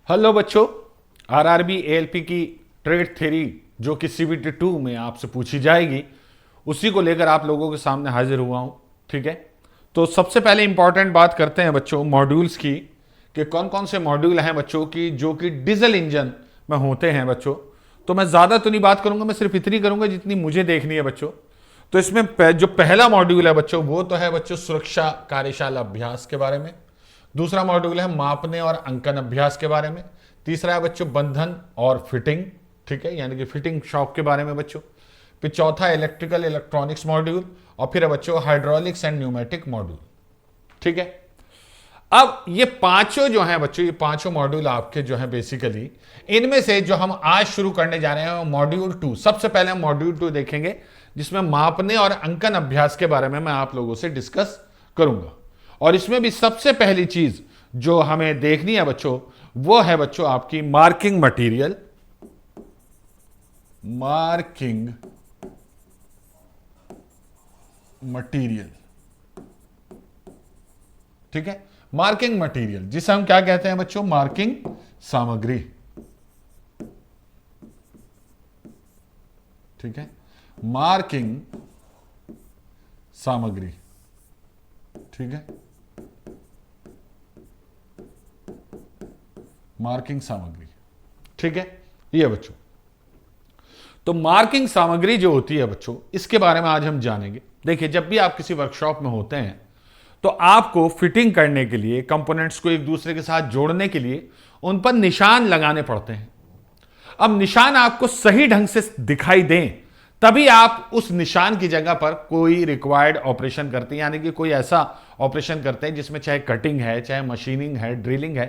Hello बच्चों। RRB ALP की trade theory जो कि सीबीटी 2 में आपसे पूछी जाएगी, उसी को लेकर आप लोगों के सामने हाजिर हुआ हूं। ठीक है, तो सबसे पहले इंपॉर्टेंट बात करते हैं बच्चों मॉड्यूल्स की, कि कौन कौन से मॉड्यूल हैं बच्चों की जो कि डीजल इंजन में होते हैं बच्चों। तो मैं ज़्यादा तो नहीं बात करूंगा, मैं सिर्फ इतनी करूंगा जितनी मुझे देखनी है बच्चों। तो इसमें जो पहला मॉड्यूल है बच्चों, वो तो है बच्चों सुरक्षा कार्यशाला अभ्यास के बारे में। दूसरा मॉड्यूल है मापने और अंकन अभ्यास के बारे में। तीसरा है बच्चों बंधन और फिटिंग, ठीक है, यानी कि फिटिंग शॉप के बारे में बच्चों। फिर चौथा इलेक्ट्रिकल इलेक्ट्रॉनिक्स मॉड्यूल, और फिर है बच्चों हाइड्रोलिक्स एंड न्यूमेटिक मॉड्यूल। ठीक है, अब ये पांचों जो हैं बच्चों, ये पांचों मॉड्यूल आपके जो हैं बेसिकली, इनमें से जो हम आज शुरू करने जा रहे हैं मॉड्यूल 2। सबसे पहले हम मॉड्यूल 2 देखेंगे, जिसमें मापने और अंकन अभ्यास के बारे में मैं आप लोगों से डिस्कस करूंगा। और इसमें भी सबसे पहली चीज जो हमें देखनी है बच्चों, वो है बच्चों आपकी मार्किंग मटेरियल। मार्किंग मटेरियल, ठीक है, मार्किंग मटेरियल जिसे हम क्या कहते हैं बच्चों, मार्किंग सामग्री। ठीक है, मार्किंग सामग्री। ठीक है, मार्किंग सामग्री। ठीक है, ये बच्चों, तो मार्किंग सामग्री जो होती है बच्चों, इसके बारे में आज हम जानेंगे। देखिए, जब भी आप किसी वर्कशॉप में होते हैं तो आपको फिटिंग करने के लिए, कंपोनेंट्स को एक दूसरे के साथ जोड़ने के लिए उन पर निशान लगाने पड़ते हैं। अब निशान आपको सही ढंग से दिखाई दें, तभी आप उस निशान की जगह पर कोई रिक्वायर्ड ऑपरेशन करते हैं, यानी कि कोई ऐसा ऑपरेशन करते हैं जिसमें चाहे कटिंग है, चाहे मशीनिंग है, ड्रिलिंग है।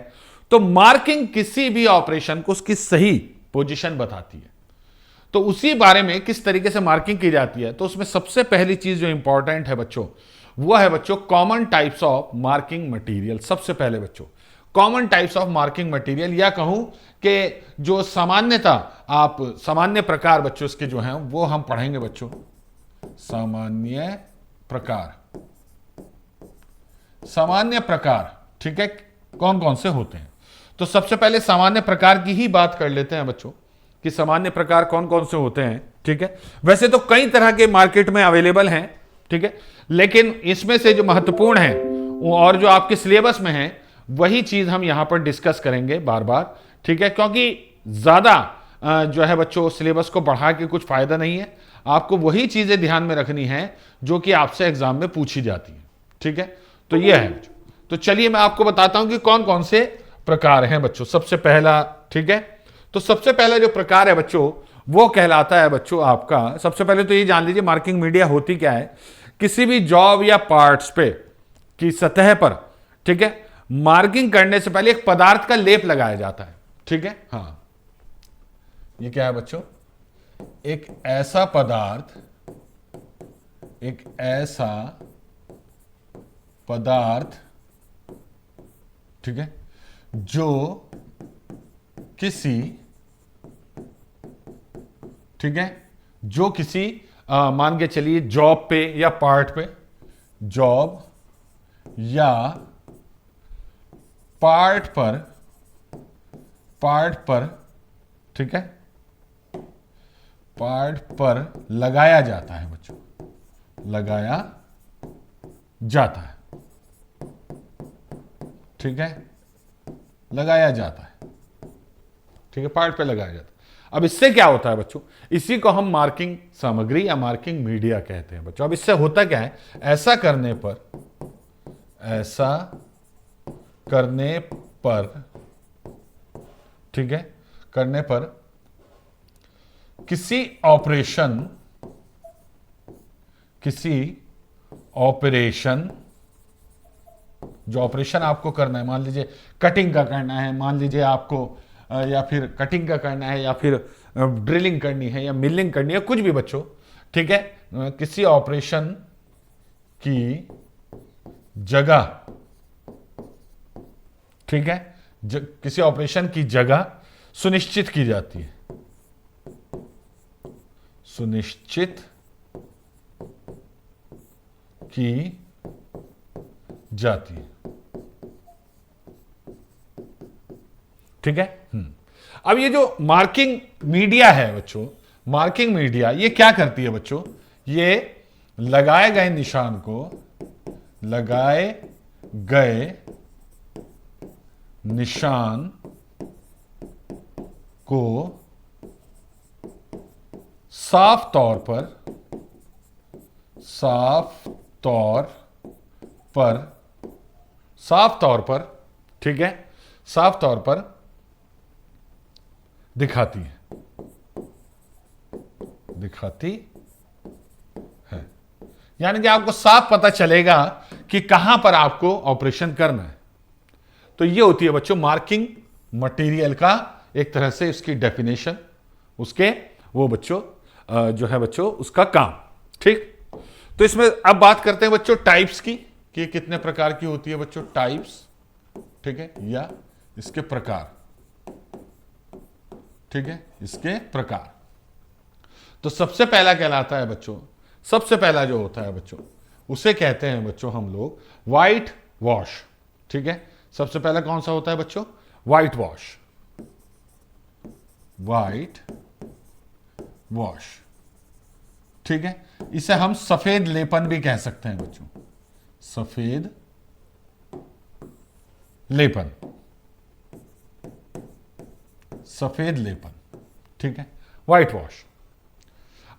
तो मार्किंग किसी भी ऑपरेशन को उसकी सही पोजीशन बताती है। तो उसी बारे में किस तरीके से मार्किंग की जाती है, तो उसमें सबसे पहली चीज जो इंपॉर्टेंट है बच्चों, वो है बच्चों common types of marking material. सबसे पहले बच्चों common types of marking material, या कहूं कि जो सामान्यता, आप सामान्य प्रकार बच्चों इसके जो हैं वो हम पढ़ेंगे बच्चों। सामान्य प्रकार, सामान्य प्रकार, ठीक है, कौन कौन से होते हैं। तो सबसे पहले सामान्य प्रकार की ही बात कर लेते हैं बच्चों, कि सामान्य प्रकार कौन कौन से होते हैं। ठीक है, वैसे तो कई तरह के मार्केट में अवेलेबल हैं, ठीक है, लेकिन इसमें से जो महत्वपूर्ण है और जो आपके सिलेबस में है, वही चीज हम यहां पर डिस्कस करेंगे बार बार। ठीक है, क्योंकि ज्यादा जो है बच्चों सिलेबस को बढ़ा के कुछ फायदा नहीं है। आपको वही चीजें ध्यान में रखनी है जो कि आपसे एग्जाम में पूछी जाती है। ठीक है, तो यह है बच्चों। तो चलिए मैं आपको बताता हूं कि कौन कौन से प्रकार हैं बच्चों। सबसे पहला, ठीक है, तो सबसे पहला जो प्रकार है बच्चों, वो कहलाता है बच्चों आपका, सबसे पहले तो ये जान लीजिए मार्किंग मीडिया होती क्या है। किसी भी जॉब या पार्ट्स पे की सतह पर, ठीक है, मार्किंग करने से पहले एक पदार्थ का लेप लगाया जाता है। ठीक है, हाँ, ये क्या है बच्चों, एक ऐसा पदार्थ, एक ऐसा पदार्थ, ठीक है, जो किसी, ठीक है, जो किसी मान के चलिए जॉब पे या पार्ट पे, जॉब या पार्ट पर, पार्ट पर, ठीक है, पार्ट पर लगाया जाता है बच्चों, लगाया जाता है। ठीक है, लगाया जाता है, ठीक है, पार्ट पे लगाया जाता है। अब इससे क्या होता है बच्चों, इसी को हम मार्किंग सामग्री या मार्किंग मीडिया कहते हैं बच्चों। अब इससे होता क्या है, ऐसा करने पर, ऐसा करने पर, ठीक है, करने पर किसी ऑपरेशन, किसी ऑपरेशन, जो ऑपरेशन आपको करना है, मान लीजिए कटिंग का करना है, मान लीजिए आपको या फिर कटिंग का करना है, या फिर ड्रिलिंग करनी है, या मिलिंग करनी है, कुछ भी बच्चों, ठीक है, किसी ऑपरेशन की जगह, ठीक है, किसी ऑपरेशन की जगह सुनिश्चित की जाती है, सुनिश्चित की जाती है। ठीक है। अब ये जो मार्किंग मीडिया है बच्चों, मार्किंग मीडिया ये क्या करती है बच्चों, ये लगाए गए निशान को, लगाए गए निशान को साफ तौर पर ठीक है, साफ तौर पर दिखाती है, यानी कि आपको साफ पता चलेगा कि कहां पर आपको ऑपरेशन करना है। तो ये होती है बच्चों मार्किंग मटेरियल का एक तरह से उसकी डेफिनेशन, उसके वो बच्चों जो है बच्चों उसका काम। ठीक, तो इसमें अब बात करते हैं बच्चों टाइप्स की, कि कितने प्रकार की होती है बच्चों टाइप्स, ठीक है, या इसके प्रकार, ठीक है, इसके प्रकार। तो सबसे पहला कहलाता है बच्चों, सबसे पहला जो होता है बच्चों उसे कहते हैं बच्चों हम लोग व्हाइट वॉश। ठीक है, सबसे पहला कौन सा होता है बच्चों, व्हाइट वॉश, व्हाइट वॉश। ठीक है, इसे हम सफेद लेपन भी कह सकते हैं बच्चों, सफेद लेपन, सफेद लेपन। ठीक है, व्हाइट वॉश।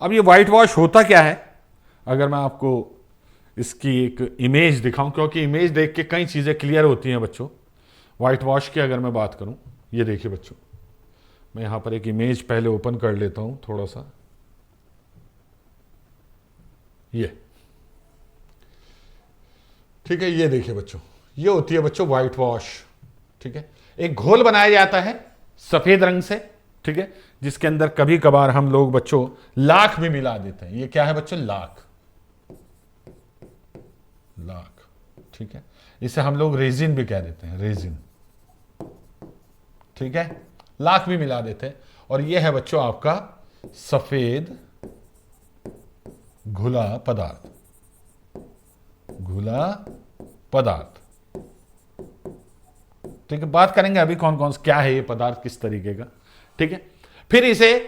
अब ये व्हाइट वॉश होता क्या है, अगर मैं आपको इसकी एक इमेज दिखाऊं, क्योंकि इमेज देख के कई चीजें क्लियर होती हैं बच्चों। व्हाइट वॉश की अगर मैं बात करूं, ये देखिए बच्चों, मैं यहां पर एक इमेज पहले ओपन कर लेता हूं थोड़ा सा, ये ठीक है, ये देखिए बच्चों, ये होती है बच्चों व्हाइट वॉश। ठीक है, एक घोल बनाया जाता है सफेद रंग से, ठीक है, जिसके अंदर कभी कभार हम लोग बच्चों लाख भी मिला देते हैं। ये क्या है बच्चों, लाख, लाख। ठीक है, इसे हम लोग रेजिन भी कह देते हैं, रेजिन। ठीक है, लाख भी मिला देते हैं। और यह है बच्चों आपका सफेद घुला पदार्थ, घुला पदार्थ। ठीक है, बात करेंगे अभी कौन कौन क्या है ये पदार्थ, किस तरीके का। ठीक है, फिर इसे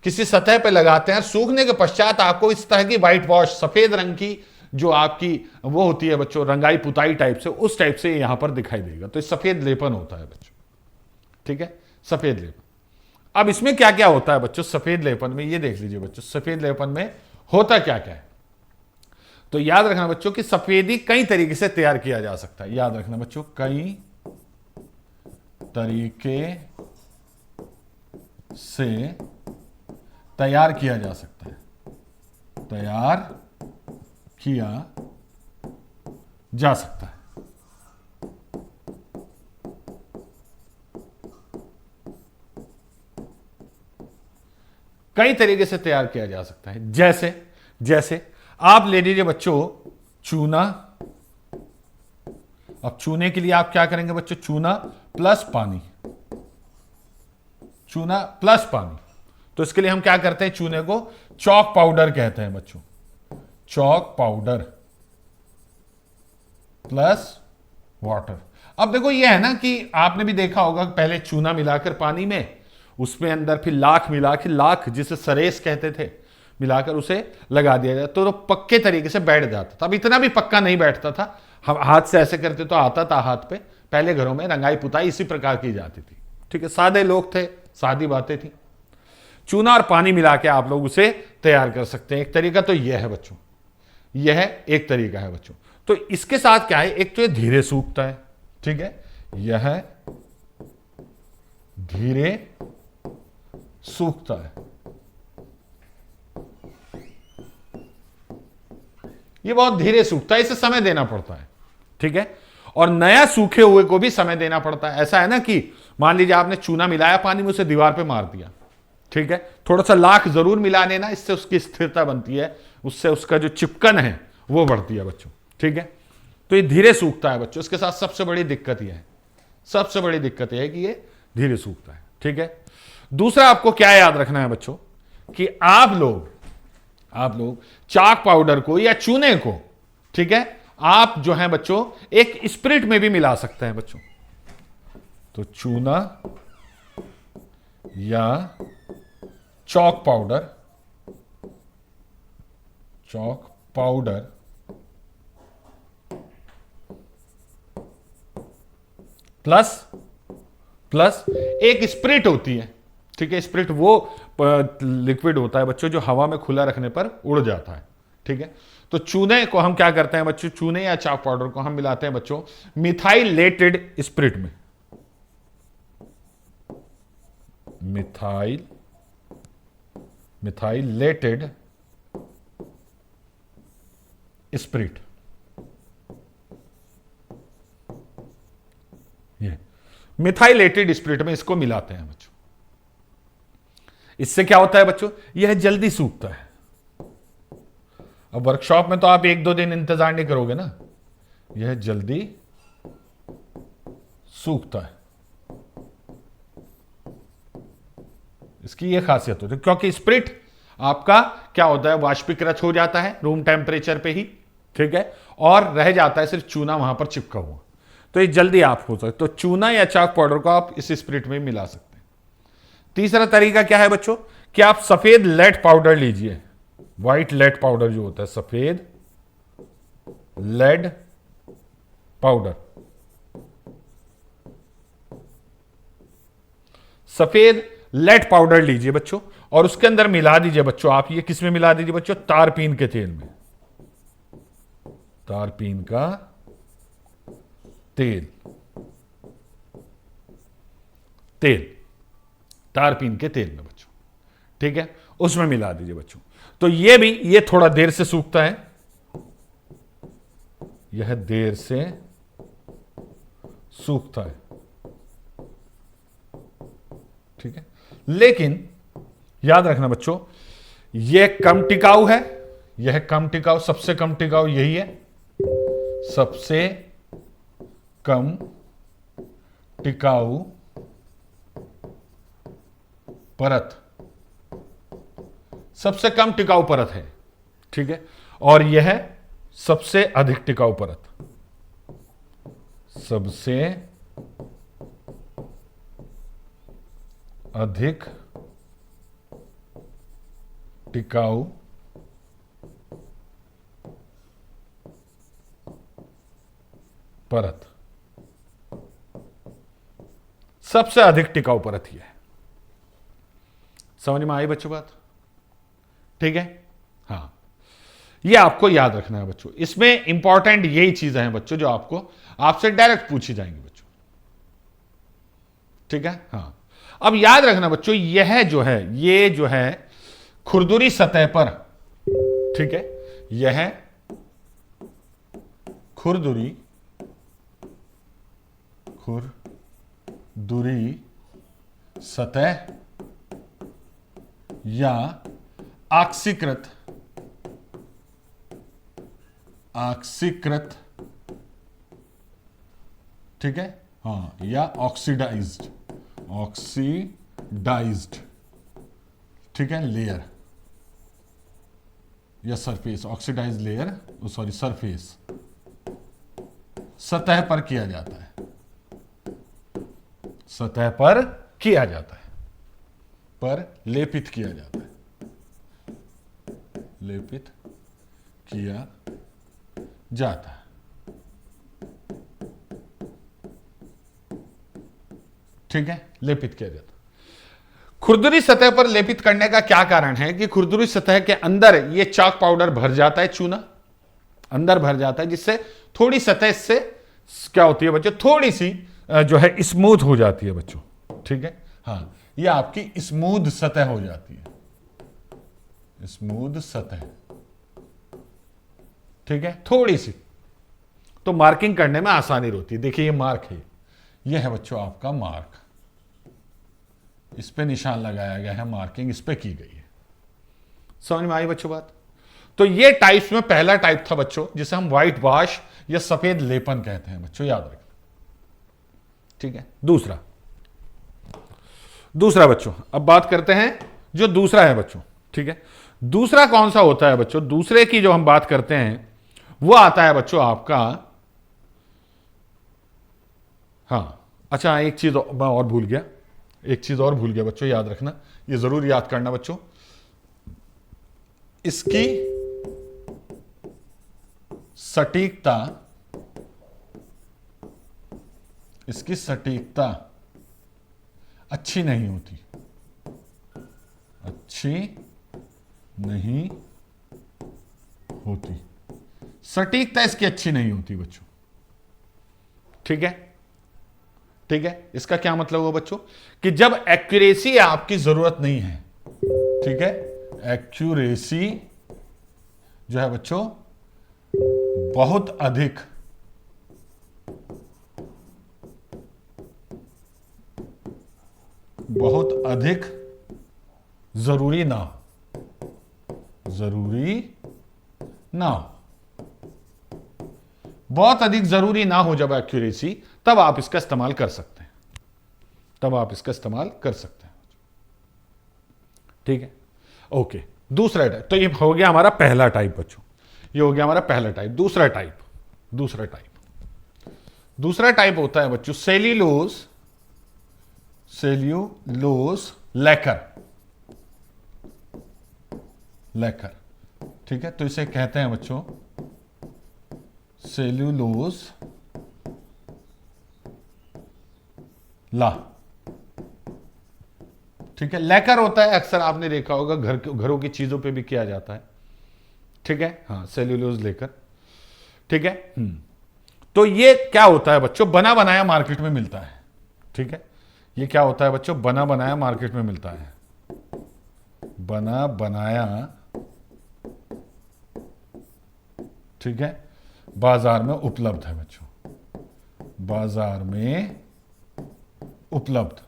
किसी सतह पे लगाते हैं, सूखने के पश्चात आपको इस तरह की व्हाइट वॉश, सफेद रंग की जो आपकी वो होती है बच्चों रंगाई पुताई टाइप से, उस टाइप से यहां पर दिखाई देगा। तो सफेद लेपन होता है बच्चों। ठीक है, सफेद लेपन। अब इसमें क्या क्या होता है बच्चों सफेद लेपन में, ये देख लीजिए बच्चों सफेद लेपन में होता क्या क्या है। तो याद रखना बच्चों कि सफेदी कई तरीके से तैयार किया जा सकता है। याद रखना बच्चों, कई तरीके से तैयार किया जा सकता है, तैयार किया जा सकता है। कई तरीके से तैयार किया जा सकता है, जैसे जैसे आप ले लीजिए बच्चों चूना। अब चूने के लिए आप क्या करेंगे बच्चों, चूना प्लस पानी, चूना प्लस पानी। तो इसके लिए हम क्या करते हैं, चूने को चॉक पाउडर कहते हैं बच्चों, चॉक पाउडर प्लस वाटर। अब देखो ये है ना कि आपने भी देखा होगा पहले चूना मिलाकर पानी में, उसमें अंदर फिर लाख मिला के, लाख जिसे सरेस कहते थे, मिलाकर उसे लगा दिया जाता तो पक्के तरीके से बैठ जाता था। अब इतना भी पक्का नहीं बैठता था, हम हाथ से ऐसे करते तो आता था हाथ पे। पहले घरों में रंगाई पुताई इसी प्रकार की जाती थी। ठीक है, सादे लोग थे, सादी बातें थी। चूना और पानी मिला के आप लोग उसे तैयार कर सकते हैं। एक तरीका तो यह है बच्चों, यह एक तरीका है बच्चों। तो इसके साथ क्या है, एक तो ये धीरे सूखता है। ठीक है, यह धीरे सूखता है, ये बहुत धीरे सूखता है, इसे समय देना पड़ता है। ठीक है, और नया सूखे हुए को भी समय देना पड़ता है। ऐसा है ना कि मान लीजिए आपने चूना मिलाया पानी में, उसे दीवार पे मार दिया। ठीक है, थोड़ा सा लाख जरूर मिला लेना, इससे उसकी स्थिरता बनती है, उससे उसका जो चिपकन है वो बढ़ती है बच्चों। ठीक है, तो ये धीरे सूखता है बच्चों। इसके साथ सबसे बड़ी दिक्कत यह है, सबसे बड़ी दिक्कत यह है कि ये धीरे सूखता है। ठीक है, दूसरा आपको क्या याद रखना है बच्चों कि आप लोग चाक पाउडर को या चूने को, ठीक है, आप जो है बच्चों एक स्पिरिट में भी मिला सकते हैं बच्चों। तो चूना या chalk powder, chalk powder plus plus एक स्प्रिट होती है, ठीक है। स्प्रिट वो लिक्विड होता है बच्चों जो हवा में खुला रखने पर उड़ जाता है, ठीक है। तो चूने को हम क्या करते हैं बच्चों, चूने या चॉक पाउडर को हम मिलाते हैं बच्चों मिथाइलेटेड स्प्रिट में, मिथाइलेटेड स्प्रिट, ये मिथाइलेटेड स्प्रिट में इसको मिलाते हैं बच्चों। इससे क्या होता है बच्चों, यह जल्दी सूखता है। अब वर्कशॉप में तो आप 1-2 दिन इंतजार नहीं करोगे ना, यह जल्दी सूखता है। इसकी यह खासियत होती है, क्योंकि स्प्रिट आपका क्या होता है, वाष्पीकृत हो जाता है रूम टेम्परेचर पे ही, ठीक है, और रह जाता है सिर्फ चूना वहां पर चिपका हुआ। तो ये जल्दी आप हो सकते, तो चूना या चॉक पाउडर को आप इस स्प्रिट में मिला सकते हैं। तीसरा तरीका क्या है बच्चों, कि आप सफेद लेड पाउडर लीजिए, व्हाइट लेड पाउडर जो होता है, सफेद लेड पाउडर, सफेद लेड पाउडर लीजिए बच्चों और उसके अंदर मिला दीजिए बच्चों। आप ये किस में मिला दीजिए बच्चों, तारपीन के तेल में, तारपीन का तेल, तारपीन के तेल में बच्चों, ठीक है, उसमें मिला दीजिए बच्चों। तो ये थोड़ा देर से सूखता है, यह देर से सूखता है, ठीक है। लेकिन याद रखना बच्चों, यह कम टिकाऊ है, यह कम टिकाऊ, सबसे कम टिकाऊ यही है, सबसे कम टिकाऊ परत, सबसे कम टिकाऊ परत है, ठीक है। और यह सबसे अधिक टिकाऊ परत, सबसे अधिक टिकाऊ परत, सबसे अधिक टिकाऊ परत ही है। समझ में आई बच्चों बात, ठीक है। हाँ, ये आपको याद रखना है बच्चों। इसमें इंपॉर्टेंट यही चीजें हैं बच्चों जो आपको आपसे डायरेक्ट पूछी जाएंगी बच्चों, ठीक है। हाँ, अब याद रखना बच्चों, यह जो है, ये जो है खुरदुरी सतह पर, ठीक है, यह खुरदुरी सतह या ऑक्सीकृत ठीक है, हाँ, या ऑक्सीडाइज्ड, ठीक है, लेयर या surface, oxidized layer, sorry surface, सतह पर किया जाता है, सतह पर किया जाता है, पर लेपित किया जाता है, लेपित किया जाता है, ठीक है, लेपित किया जाता है। खुरदुरी सतह पर लेपित करने का क्या कारण है कि खुरदुरी सतह के अंदर ये चॉक पाउडर भर जाता है, चूना अंदर भर जाता है, जिससे थोड़ी सतह इससे क्या होती है बच्चों, थोड़ी सी जो है स्मूथ हो जाती है बच्चों, ठीक है। हाँ, ये आपकी स्मूथ सतह हो जाती है, स्मूथ सतह, ठीक है, थोड़ी सी, तो मार्किंग करने में आसानी होती है। देखिए ये मार्क है, ये है बच्चों आपका मार्क, इस पे निशान लगाया गया है, मार्किंग इस पे की गई है। समझ में आई बच्चों बात। तो ये टाइप्स में पहला टाइप था बच्चों जिसे हम व्हाइट वॉश या सफेद लेपन कहते हैं बच्चों, याद रखना, ठीक है। दूसरा बच्चों, अब बात करते हैं जो दूसरा है बच्चों, ठीक है। दूसरा कौन सा होता है बच्चों, दूसरे की जो हम बात करते हैं वो आता है बच्चों आपका, हाँ, अच्छा एक चीज मैं और भूल गया, एक चीज और भूल गया बच्चों, याद रखना, ये जरूर याद करना बच्चों, इसकी सटीकता, इसकी सटीकता अच्छी नहीं होती, अच्छी नहीं होती, सटीकता इसकी अच्छी नहीं होती बच्चों। ठीक है, ठीक है, इसका क्या मतलब हुआ बच्चों कि जब एक्यूरेसी आपकी जरूरत नहीं है, ठीक है, एक्यूरेसी जो है बच्चों बहुत अधिक जरूरी ना हो, जरूरी ना हो, बहुत अधिक जरूरी ना हो जब एक्यूरेसी, तब आप इसका इस्तेमाल कर सकते हैं, तब आप इसका इस्तेमाल कर सकते हैं। ठीक है, ओके। दूसरा टाइप, तो ये हो गया हमारा पहला टाइप बच्चों, ये हो गया हमारा पहला टाइप। दूसरा टाइप, दूसरा टाइप होता है बच्चों सेल्यूलोज, सेल्यूलोज लैकर, लैकर। ठीक है, तो इसे कहते हैं बच्चों सेल्यूलोज ला। ठीक है, लैकर होता है, अक्सर आपने देखा होगा घरों की चीजों पे भी किया जाता है। ठीक है, हाँ, सेल्यूलोज लेकर। ठीक है, तो ये क्या होता है बच्चों, बना बनाया मार्केट में मिलता है। ठीक है, ये क्या होता है बच्चों, बना बनाया मार्केट में मिलता है, बना बनाया, ठीक है, बाजार में उपलब्ध है बच्चों, बाजार में उपलब्ध।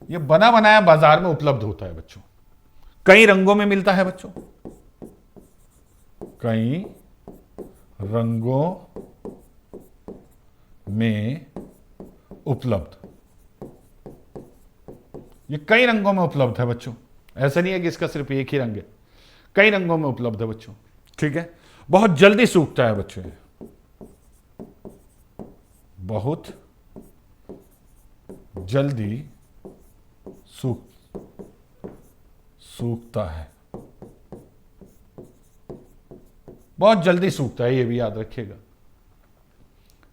ये बना बनाया बाजार में उपलब्ध होता है बच्चों, कई रंगों में मिलता है बच्चों, कई रंगों में उपलब्ध। ये कई रंगों में उपलब्ध है बच्चों, ऐसा नहीं है कि इसका सिर्फ एक ही रंग है, कई रंगों में उपलब्ध है बच्चों। ठीक है, बहुत जल्दी सूखता है बच्चों, बहुत जल्दी सूखता है, बहुत जल्दी सूखता है, ये भी याद रखिएगा।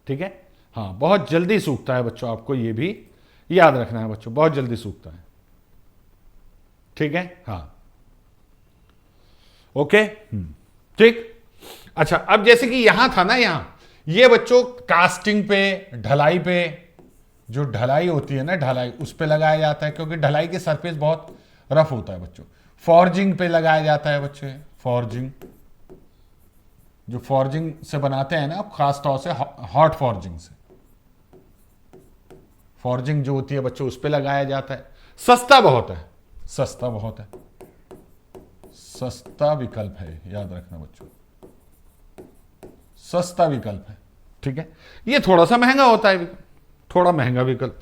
ठीक है, हाँ, बहुत जल्दी सूखता है बच्चों, आपको ये भी याद रखना है बच्चों, बहुत जल्दी सूखता है। ठीक है, हाँ, ओके, ठीक। अच्छा, अब जैसे कि यहां था ना, यहां ये बच्चों कास्टिंग पे, ढलाई पे, जो ढलाई होती है ना, ढलाई, उस पे लगाया जाता है, क्योंकि ढलाई के सरफेस बहुत रफ होता है बच्चों। फॉर्जिंग पे लगाया जाता है बच्चों, फॉर्जिंग, जो फॉर्जिंग से बनाते हैं ना, खास तौर से हॉट फॉर्जिंग से, फॉर्जिंग जो होती है बच्चों, उस पे लगाया जाता है। सस्ता बहुत है, सस्ता बहुत है, सस्ता विकल्प है, याद रखना बच्चों, सस्ता विकल्प है। ठीक है, ये थोड़ा सा महंगा होता है, थोड़ा महंगा विकल्प,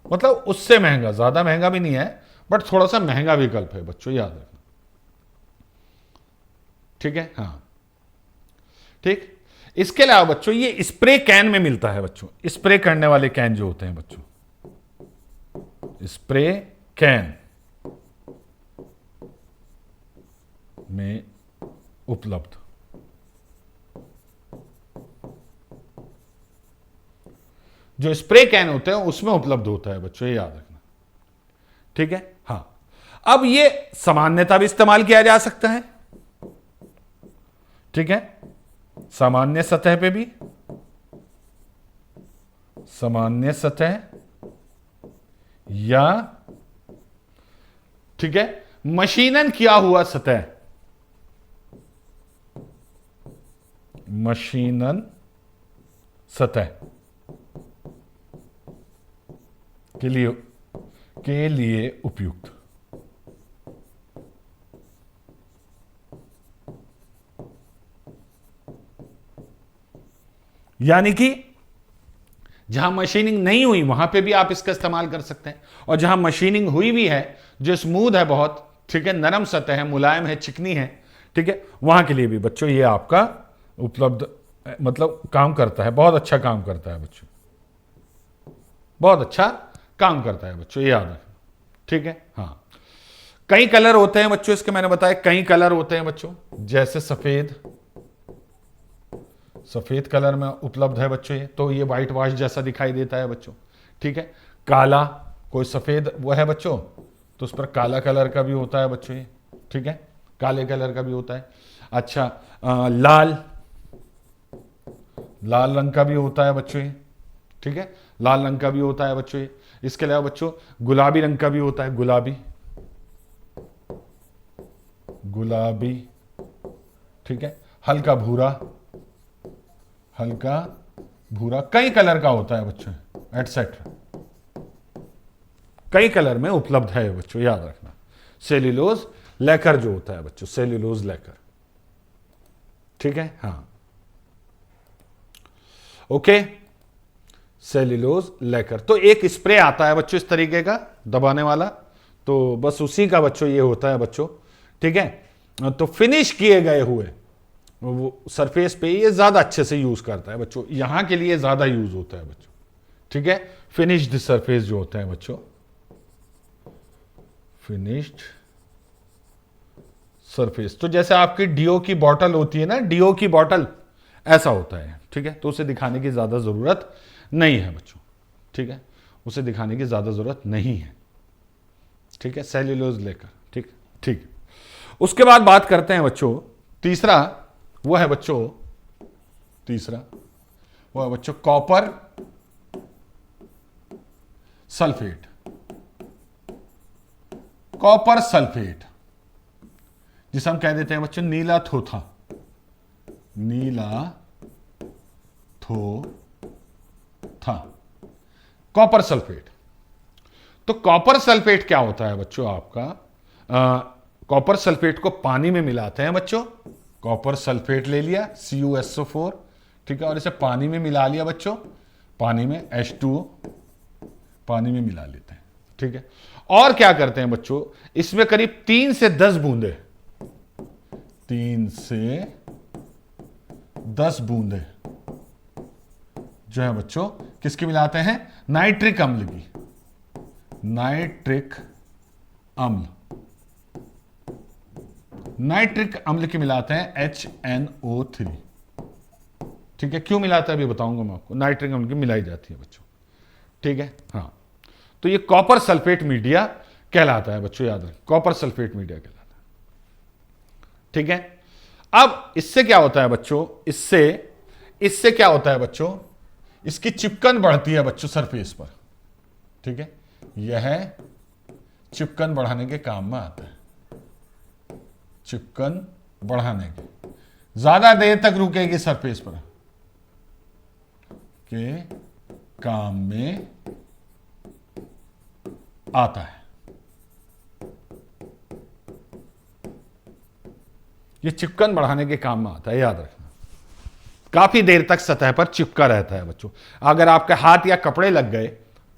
मतलब उससे महंगा, ज्यादा महंगा भी नहीं है, बट थोड़ा सा महंगा विकल्प है बच्चों, याद रखना। ठीक है, हाँ, ठीक। इसके अलावा बच्चों ये स्प्रे कैन में मिलता है बच्चों, स्प्रे करने वाले कैन जो होते हैं बच्चों, स्प्रे कैन में उपलब्ध। जो स्प्रे कैन होते हैं उसमें उपलब्ध होता है बच्चों, ये याद रखना। ठीक है, हाँ। अब ये सामान्यतः भी इस्तेमाल किया जा सकता है। ठीक है, सामान्य सतह पे भी, सामान्य सतह, या ठीक है मशीनन किया हुआ सतह, मशीनन सतह के लिए उपयुक्त। यानी कि जहां मशीनिंग नहीं हुई वहां पे भी आप इसका इस्तेमाल कर सकते हैं, और जहां मशीनिंग हुई भी है, जो स्मूथ है बहुत, ठीक है, नरम सतह है, मुलायम है, चिकनी है, ठीक है, वहां के लिए भी बच्चों ये आपका उपलब्ध मतलब काम करता है, बहुत अच्छा काम करता है बच्चों, बहुत अच्छा काम करता है बच्चों, ये याद रखना। ठीक है, हाँ। कई कलर होते हैं बच्चों इसके, मैंने बताया कई कलर होते हैं बच्चों, जैसे सफेद, सफेद कलर में उपलब्ध है बच्चों ये, तो ये व्हाइट वॉश जैसा दिखाई देता है बच्चों। ठीक है, काला, कोई सफेद वो है बच्चों, तो उस पर काला कलर का भी होता है बच्चों ये। ठीक है, काले कलर का भी होता है। अच्छा, लाल, लाल रंग का भी होता है बच्चों ये। ठीक है, लाल रंग का भी होता है बच्चों ये। इसके अलावा बच्चों गुलाबी रंग का भी होता है, गुलाबी, गुलाबी। ठीक है, हल्का भूरा, हल्का भूरा, कई कलर का होता है बच्चों, एटसेट्रा, कई कलर में उपलब्ध है बच्चों, याद रखना। सेल्यूलोज लेकर जो होता है बच्चों, सेल्यूलोज लेकर। ठीक है, हाँ, ओके, सेल्यूलोज लेकर। तो एक स्प्रे आता है बच्चों इस तरीके का दबाने वाला, तो बस उसी का बच्चों ये होता है बच्चों। ठीक है, तो फिनिश किए गए हुए वो सरफेस पे ये ज्यादा अच्छे से यूज करता है बच्चों, यहां के लिए ज्यादा यूज होता है बच्चों। ठीक है, फिनिश्ड सरफेस जो होता है बच्चों, फिनिश्ड सरफेस, तो जैसे आपकी डीओ की बॉटल होती है ना, डीओ की बॉटल ऐसा होता है। ठीक है, तो उसे दिखाने की ज्यादा जरूरत नहीं है बच्चों। ठीक है, उसे दिखाने की ज्यादा जरूरत नहीं है। ठीक है, सेल्यूलोज लेकर। ठीक, ठीक। उसके बाद बात करते हैं बच्चों, तीसरा वो है बच्चों, तीसरा वो है बच्चों कॉपर सल्फेट, कॉपर सल्फेट, जिसे हम कह देते हैं बच्चों नीला थोथा, नीला थोथा, कॉपर सल्फेट। तो कॉपर सल्फेट क्या होता है बच्चों आपका, कॉपर सल्फेट को पानी में मिलाते हैं बच्चों, कॉपर सल्फेट ले लिया CuSO4, ठीक है, और इसे पानी में मिला लिया बच्चों, पानी में H2O, पानी में मिला लेते हैं। ठीक है, और क्या करते हैं बच्चों, इसमें करीब 3 से 10 बूंदे, 3 से 10 बूंदे जो है बच्चों किसकी मिलाते हैं, नाइट्रिक अम्ल की, नाइट्रिक अम्ल, नाइट्रिक अम्ल की मिलाते हैं HNO3। ठीक है, क्यों मिलाता है अभी बताऊंगा मैं आपको, नाइट्रिक अम्ल की मिलाई जाती है बच्चों। ठीक है, हाँ, तो ये कॉपर सल्फेट मीडिया कहलाता है बच्चों, याद रखें, कॉपर सल्फेट मीडिया कहलाता है। ठीक है, अब इससे क्या होता है बच्चों, इससे इससे क्या होता है बच्चों, इसकी चिपकन बढ़ती है बच्चों सरफेस पर। ठीक है, यह चिपकन बढ़ाने के काम में आता है, चिपकन बढ़ाने के, ज्यादा देर तक रुकेगी सरफेस पर के काम में आता है। ये चिपकन बढ़ाने के काम में आता है, याद रखना। काफी देर तक सतह पर चिपका रहता है बच्चों, अगर आपके हाथ या कपड़े लग गए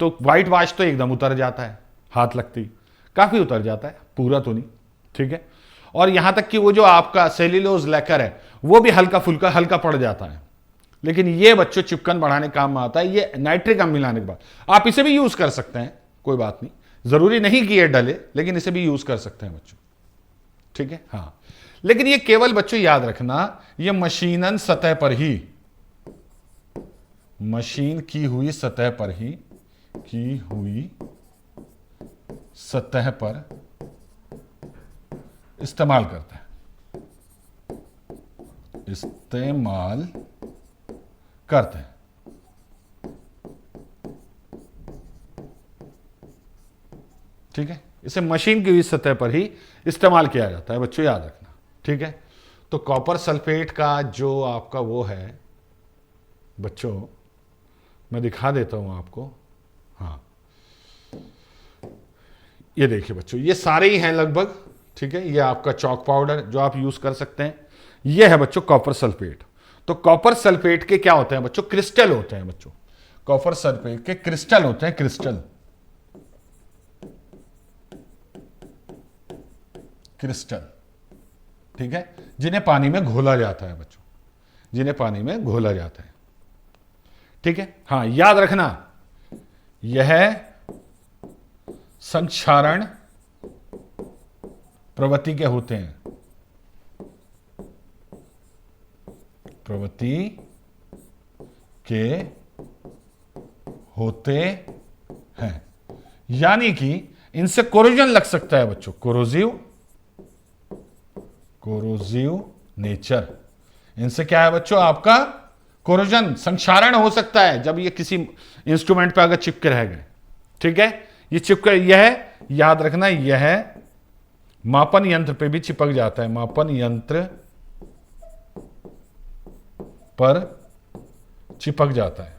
तो व्हाइट वॉश तो एकदम उतर जाता है, हाथ लगती काफी उतर जाता है, पूरा तो नहीं। ठीक है, और यहां तक कि वो जो आपका सेल्यूलोज लेकर है वो भी हल्का फुल्का हल्का पड़ जाता है, लेकिन ये बच्चों चिपकन बढ़ाने काम में आता है। ये नाइट्रिक अम्ल मिलाने के बाद आप इसे भी यूज कर सकते हैं, कोई बात नहीं, जरूरी नहीं कि ये डले, लेकिन इसे भी यूज कर सकते हैं बच्चों। ठीक है, हाँ, लेकिन ये केवल बच्चों याद रखना, ये मशीनन सतह पर ही, मशीन की हुई सतह पर ही, की हुई सतह पर इस्तेमाल करते हैं, इस्तेमाल करते हैं। ठीक है, इसे मशीन की हुई सतह पर ही इस्तेमाल किया जाता है बच्चों, याद रखना। ठीक है, तो कॉपर सल्फेट का जो आपका वो है बच्चों, मैं दिखा देता हूं आपको, हाँ, ये देखिए बच्चों, ये सारे ही हैं लगभग। ठीक है, ये आपका चॉक पाउडर जो आप यूज कर सकते हैं, ये है बच्चों कॉपर सल्फेट। तो कॉपर सल्फेट के क्या होते हैं बच्चों, क्रिस्टल होते हैं बच्चों, कॉपर सल्फेट के क्रिस्टल होते हैं, क्रिस्टल, क्रिस्टल। ठीक है, जिन्हें पानी में घोला जाता है बच्चों, जिन्हें पानी में घोला जाता है। ठीक है, हाँ याद रखना, यह संक्षारण प्रवृत्ति के होते हैं, प्रवृत्ति के होते हैं, यानी कि इनसे कोरोजन लग सकता है बच्चों, कोरोजिव नेचर। इनसे क्या है बच्चों, आपका कोरोजन, संक्षारण हो सकता है जब ये किसी इंस्ट्रूमेंट पे अगर चिपके रह गए। ठीक है, ये चिपके, यह याद रखना, यह मापन यंत्र पे भी चिपक जाता है, मापन यंत्र पर चिपक जाता है।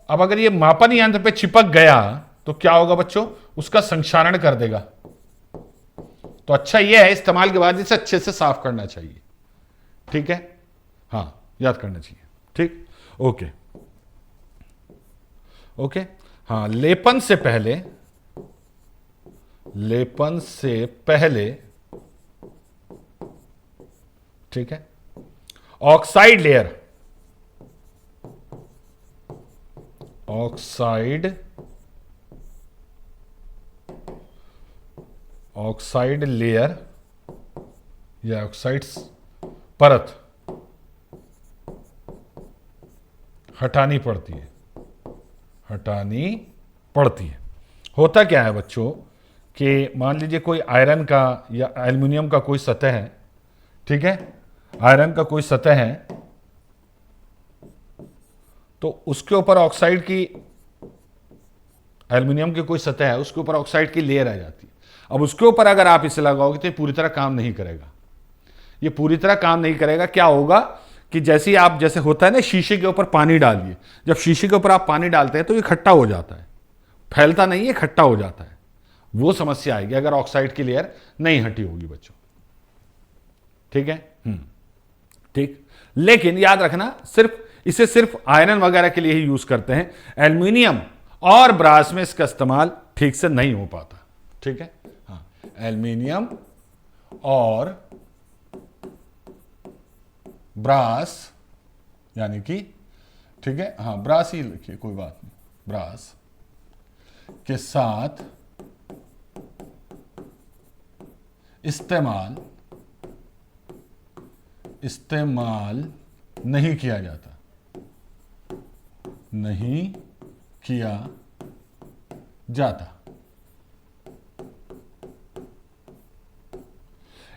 अब अगर ये मापन यंत्र पे चिपक गया तो क्या होगा बच्चों, उसका संक्षारण कर देगा। तो अच्छा ये है, इस्तेमाल के बाद इसे अच्छे से साफ करना चाहिए। ठीक है, हाँ याद करना चाहिए। ठीक, ओके ओके, हाँ लेपन से पहले, ठीक है, ऑक्साइड लेयर, ऑक्साइड लेयर या ऑक्साइड परत हटानी पड़ती है। होता क्या है बच्चों कि मान लीजिए कोई आयरन का या एल्युमिनियम का कोई सतह है, ठीक है, आयरन का कोई सतह है, तो उसके ऊपर ऑक्साइड की, एल्युमिनियम की कोई सतह है, उसके ऊपर ऑक्साइड की लेयर आ जाती है। अब उसके ऊपर अगर आप इसे लगाओगे तो ये पूरी तरह काम नहीं करेगा, ये पूरी तरह काम नहीं करेगा। क्या होगा कि जैसे आप, जैसे होता है ना, शीशे के ऊपर पानी डालिए, जब शीशे के ऊपर आप पानी डालते हैं तो ये खट्टा हो जाता है, फैलता नहीं है, खट्टा हो जाता है। वो समस्या आएगी अगर ऑक्साइड की लेयर नहीं हटी होगी बच्चों। ठीक है, ठीक, लेकिन याद रखना, इसे सिर्फ आयरन वगैरह के लिए ही यूज करते हैं, एल्युमिनियम और ब्रास में इसका इस्तेमाल ठीक से नहीं हो पाता। ठीक है, हाँ, एल्युमिनियम और ब्रास, यानी कि, ठीक है, हाँ ब्रास ही लिखिए, कोई बात नहीं, ब्रास के साथ इस्तेमाल नहीं किया जाता।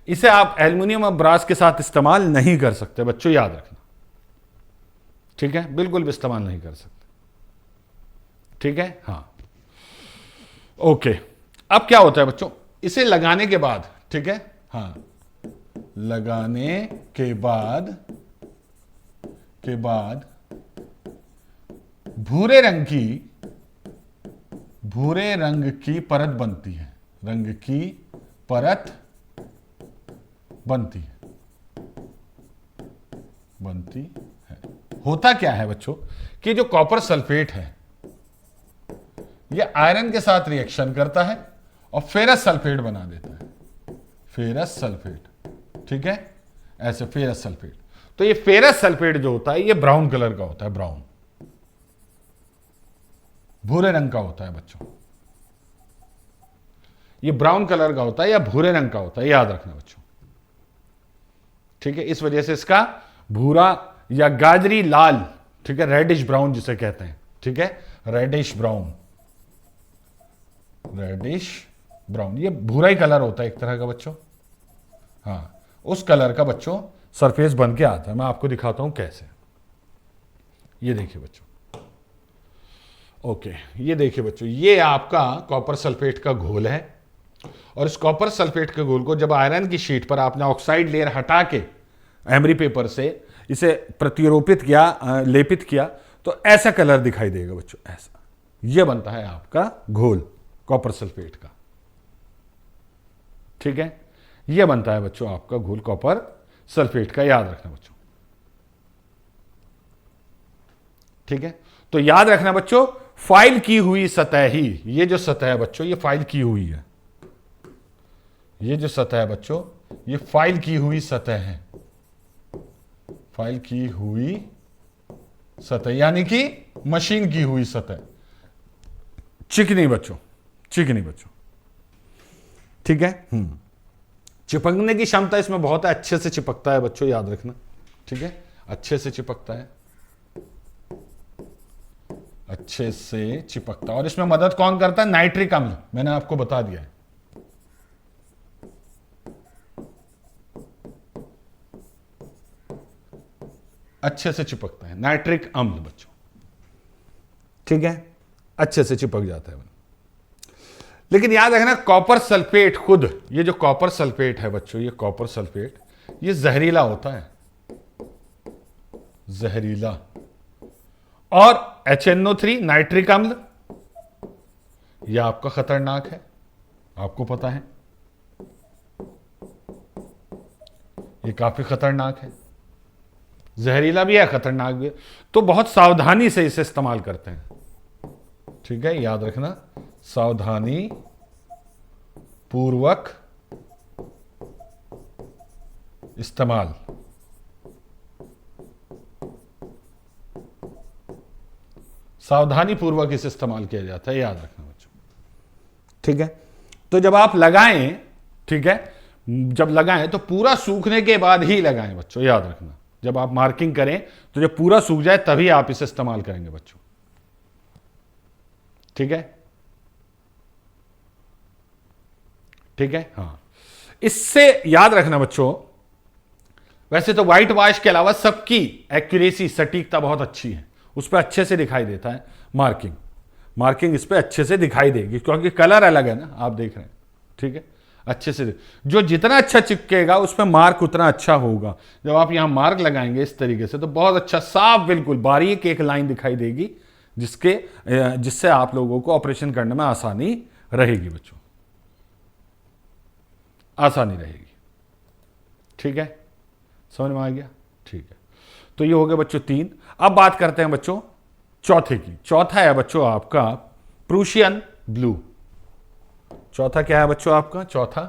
इसे आप एल्युमिनियम और ब्रास के साथ इस्तेमाल नहीं कर सकते बच्चों, याद रखना। ठीक है, बिल्कुल भी इस्तेमाल नहीं कर सकते। ठीक है, हाँ ओके। अब क्या होता है बच्चों, इसे लगाने के बाद, ठीक है, हाँ, लगाने के बाद भूरे रंग की परत बनती है, बनती है। होता क्या है बच्चों कि जो कॉपर सल्फेट है यह आयरन के साथ रिएक्शन करता है और फेरस सल्फेट बना देता है, फेरस सल्फेट। ठीक है, ऐसे फेरस सल्फेट। तो ये फेरस सल्फेट जो होता है ये ब्राउन कलर का होता है, ब्राउन, भूरे रंग का होता है बच्चों, ये ब्राउन कलर का होता है या भूरे रंग का होता है, याद रखना बच्चों। ठीक है, इस वजह से इसका भूरा या गाजरी लाल, ठीक है, रेडिश ब्राउन जिसे कहते हैं। ठीक है, रेडिश ब्राउन, ये भूरा ही कलर होता है एक तरह का बच्चों। हाँ, उस कलर का बच्चों सरफेस बन के आता है। मैं आपको दिखाता हूं कैसे। ये देखिए बच्चों, ओके, ये देखिए बच्चों, ये आपका कॉपर सल्फेट का घोल है, और इस कॉपर सल्फेट के घोल को जब आयरन की शीट पर आपने ऑक्साइड लेयर हटा के एमरी पेपर से इसे प्रतिरोपित किया, लेपित किया, तो ऐसा कलर दिखाई देगा बच्चों, ऐसा। यह बनता है आपका घोल कॉपर सल्फेट का। ठीक है, यह बनता है बच्चों आपका घोल कॉपर सल्फेट का, याद रखना बच्चों। ठीक है, तो याद रखना बच्चों, फाइल की हुई सतह ही, ये जो सतह है बच्चों, ये फाइल की हुई है, ये जो सतह है बच्चों ये फाइल की हुई सतह है, फाइल की हुई सतह यानी कि मशीन की हुई सतह, चिकनी बच्चों, चिकनी बच्चों, ठीक है। चिपकने की क्षमता इसमें बहुत है, अच्छे से चिपकता है बच्चों, याद रखना, ठीक है, अच्छे से चिपकता है, अच्छे से चिपकता है। और इसमें मदद कौन करता है? नाइट्रिक अम्ल, मैंने आपको बता दिया है। अच्छे से चिपकता है नाइट्रिक अम्ल बच्चों, ठीक है, अच्छे से चिपक जाता है। लेकिन याद रखना कॉपर सल्फेट खुद, ये जो कॉपर सल्फेट है बच्चों, ये कॉपर सल्फेट ये जहरीला होता है, जहरीला। और HNO3 नाइट्रिक अम्ल ये आपका खतरनाक है, आपको पता है, ये काफी खतरनाक है, जहरीला भी है, खतरनाक भी है। तो बहुत सावधानी से इसे इस्तेमाल करते हैं, ठीक है, याद रखना, सावधानी पूर्वक इस्तेमाल, सावधानी पूर्वक इसे इस्तेमाल किया जाता है, याद रखना बच्चों, ठीक है। तो जब आप लगाएं, ठीक है, जब लगाएं तो पूरा सूखने के बाद ही लगाएं बच्चों, याद रखना। जब आप मार्किंग करें तो जब पूरा सूख जाए तभी आप इसे इस्तेमाल करेंगे बच्चों, ठीक है, ठीक है। हाँ, इससे याद रखना बच्चों, वैसे तो व्हाइट वॉश के अलावा सबकी एक्यूरेसी, सटीकता बहुत अच्छी है, उस पर अच्छे से दिखाई देता है मार्किंग, मार्किंग इस पर अच्छे से दिखाई देगी क्योंकि कलर अलग है ना, आप देख रहे हैं, ठीक है, अच्छे से जो जितना अच्छा चिपकेगा उस पर मार्क उतना अच्छा होगा। जब आप यहां मार्क लगाएंगे इस तरीके से तो बहुत अच्छा साफ बिल्कुल बारीक एक लाइन दिखाई देगी, जिससे आप लोगों को ऑपरेशन करने में आसानी रहेगी बच्चों, आसानी रहेगी, ठीक है, समझ में आ गया, ठीक है। तो ये हो गए बच्चों 3। अब बात करते हैं बच्चों चौथे की। चौथा है बच्चों आपका प्रूशियन ब्लू। चौथा क्या है बच्चों आपका? चौथा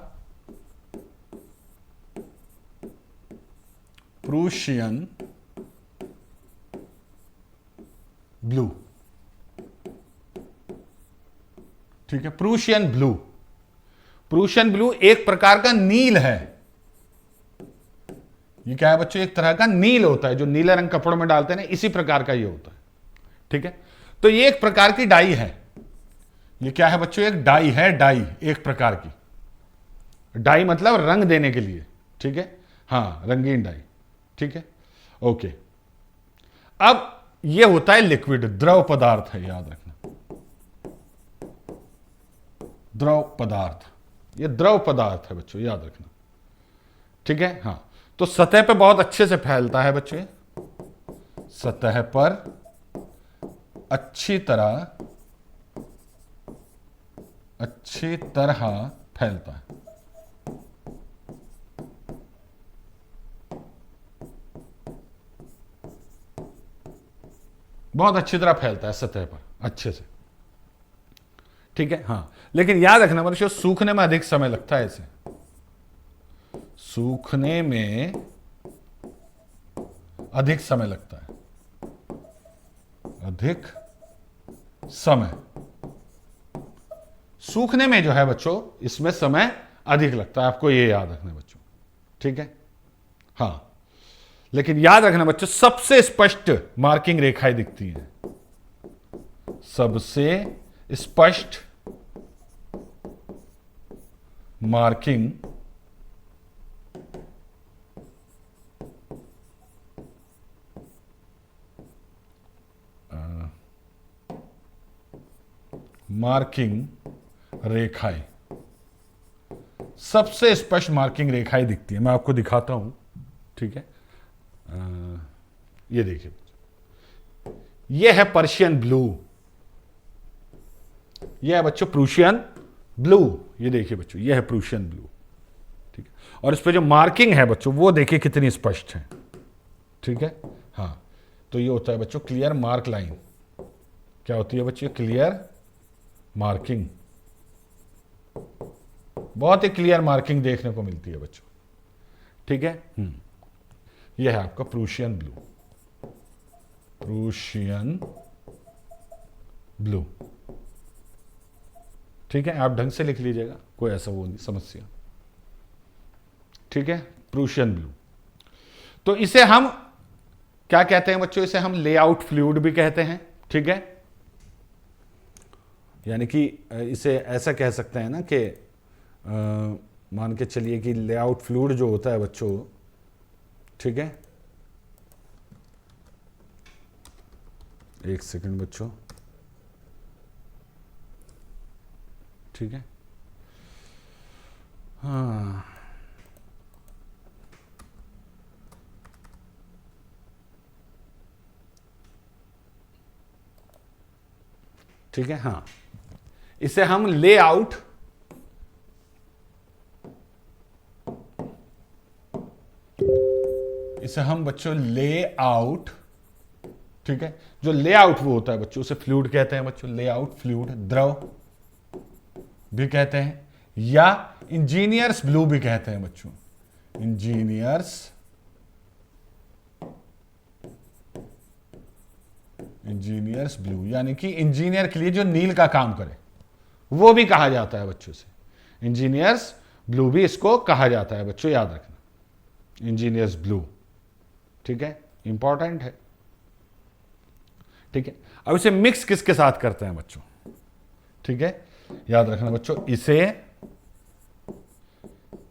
प्रूशियन ब्लू, ठीक है, प्रूशियन ब्लू। प्रूशियन ब्लू एक प्रकार का नील है। ये क्या है बच्चों? एक तरह का नील होता है, जो नीले रंग कपड़ों में डालते हैं ना, इसी प्रकार का ये होता है, ठीक है। तो ये एक प्रकार की डाई है। ये क्या है बच्चों? एक डाई है, डाई एक प्रकार की। डाई मतलब रंग देने के लिए, ठीक है, हाँ, रंगीन डाई, ठीक है, ओके। अब ये होता है लिक्विड, द्रव पदार्थ है, याद रखना, द्रव पदार्थ, ये द्रव पदार्थ है बच्चों, याद रखना, ठीक है, हाँ। तो सतह पे बहुत अच्छे से फैलता है बच्चे, सतह पर अच्छी तरह फैलता है। बहुत अच्छी तरह फैलता है सतह पर अच्छे से, ठीक है, हाँ। लेकिन याद रखना बच्चों, सूखने में अधिक समय लगता है इसे, सूखने में अधिक समय लगता है, अधिक समय सूखने में जो है बच्चों, इसमें समय अधिक लगता है, आपको ये याद रखना बच्चों, ठीक है, हाँ। लेकिन याद रखना बच्चों, सबसे स्पष्ट मार्किंग रेखाएं दिखती हैं, सबसे स्पष्ट मार्किंग रेखाएं, सबसे स्पष्ट मार्किंग रेखाएं दिखती है। मैं आपको दिखाता हूं, ठीक है, ये देखिए, ये है पर्शियन ब्लू, ये है बच्चों प्रूशियन ब्लू, ये देखिए बच्चों, ये है प्रूशियन ब्लू, ठीक है। और इस पे जो मार्किंग है बच्चों, वो देखिए कितनी स्पष्ट है, ठीक है, हाँ। तो ये होता है बच्चों क्लियर मार्क लाइन। क्या होती है बच्चों? क्लियर मार्किंग, बहुत ही क्लियर मार्किंग देखने को मिलती है बच्चों, ठीक है। यह है आपका प्रूशियन ब्लू, प्रूशियन ब्लू, ठीक है। आप ढंग से लिख लीजिएगा, कोई ऐसा वो नहीं समस्या, ठीक है। प्रूशियन ब्लू, तो इसे हम क्या कहते हैं बच्चों, इसे हम लेआउट फ्लूइड भी कहते हैं, ठीक है। यानी कि इसे ऐसा कह सकते हैं ना कि मान के चलिए कि लेआउट फ्लूइड जो होता है बच्चों, ठीक है। एक सेकंड बच्चों, ठीक है। हाँ, ठीक है। हाँ, इसे हम लेआउट, इसे हम बच्चों लेआउट, ठीक है। जो लेआउट वो होता है बच्चों, उसे फ्लूइड कहते हैं बच्चों, लेआउट फ्लूइड, द्रव भी कहते हैं, या इंजीनियर्स ब्लू भी कहते हैं बच्चों, इंजीनियर्स ब्लू, यानी कि इंजीनियर के लिए जो नील का काम करे वो भी कहा जाता है बच्चों से, इंजीनियर्स ब्लू भी इसको कहा जाता है बच्चों, याद रखना, इंजीनियर्स ब्लू, ठीक है, इंपॉर्टेंट है, ठीक है। अब इसे मिक्स किसके साथ करते हैं बच्चों, ठीक है, याद रखना बच्चों, इसे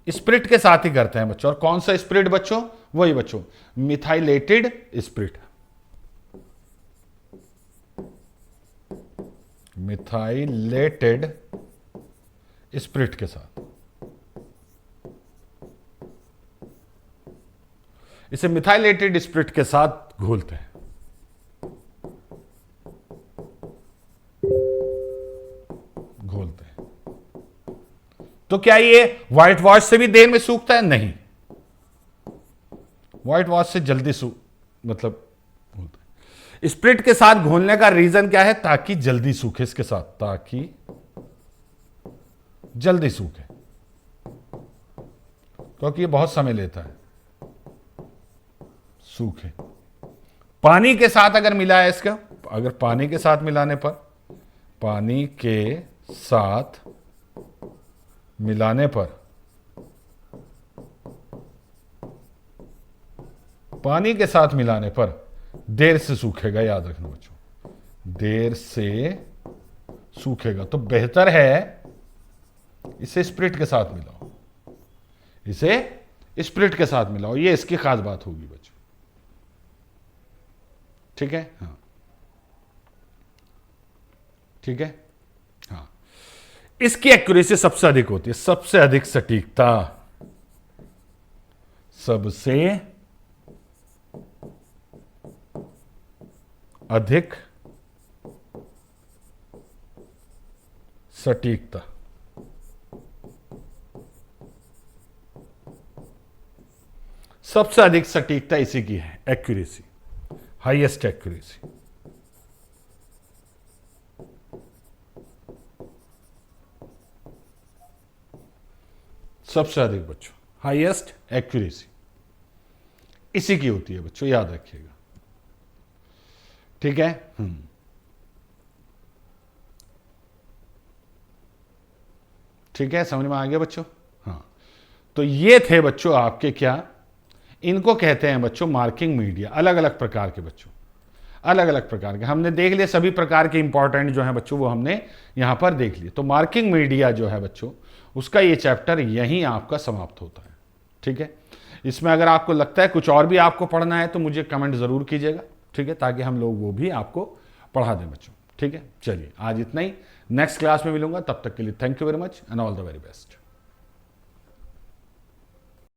स्पिरिट के साथ ही करते हैं बच्चों। और कौन सा स्पिरिट बच्चों, वही बच्चों मिथाइलेटेड स्पिरिट, मिथाइलेटेड स्पिरिट के साथ, इसे मिथाइलेटेड स्पिरिट के साथ घोलते हैं, घोलते हैं। तो क्या ये व्हाइट वॉश से भी देर में सूखता है? नहीं, व्हाइट वॉश से जल्दी मतलब घोलता है। स्पिरिट के साथ घोलने का रीजन क्या है? ताकि जल्दी सूखे, इसके साथ, ताकि जल्दी सूखे, क्योंकि ये बहुत समय लेता है सूखे। पानी के साथ अगर मिला है इसका, अगर पानी के साथ मिलाने पर, पानी के साथ मिलाने पर, पानी के साथ मिलाने पर देर से सूखेगा, याद रखना बच्चों, देर से सूखेगा। तो बेहतर है इसे स्पिरिट के साथ मिलाओ, इसे स्पिरिट के साथ मिलाओ, ये इसकी खास बात होगी बच्चों, ठीक है। हाँ, ठीक है। हाँ, इसकी एक्यूरेसी सबसे अधिक होती है, सबसे अधिक सटीकता, सबसे अधिक सटीकता, सबसे अधिक सटीकता इसी की है, एक्यूरेसी, हाईएस्ट एक्यूरेसी। सबसे अधिक बच्चों हाईएस्ट एक्यूरेसी इसी की होती है बच्चों, याद रखिएगा, ठीक है। ठीक है, समझ में आ गया बच्चों। हाँ, तो ये थे बच्चों आपके क्या, इनको कहते हैं बच्चों मार्किंग मीडिया, अलग अलग प्रकार के बच्चों, अलग अलग प्रकार के। हमने देख लिए सभी प्रकार के इंपॉर्टेंट जो है बच्चों, वो हमने यहां पर देख लिए। तो मार्किंग मीडिया जो है बच्चों, उसका ये चैप्टर यहीं आपका समाप्त होता है, ठीक है। इसमें अगर आपको लगता है कुछ और भी आपको पढ़ना है तो मुझे कमेंट जरूर कीजिएगा, ठीक है, ताकि हम लोग वो भी आपको पढ़ा दें बच्चों, ठीक है। चलिए आज इतना ही, नेक्स्ट क्लास में मिलूंगा, तब तक के लिए thank you very much and all the very best.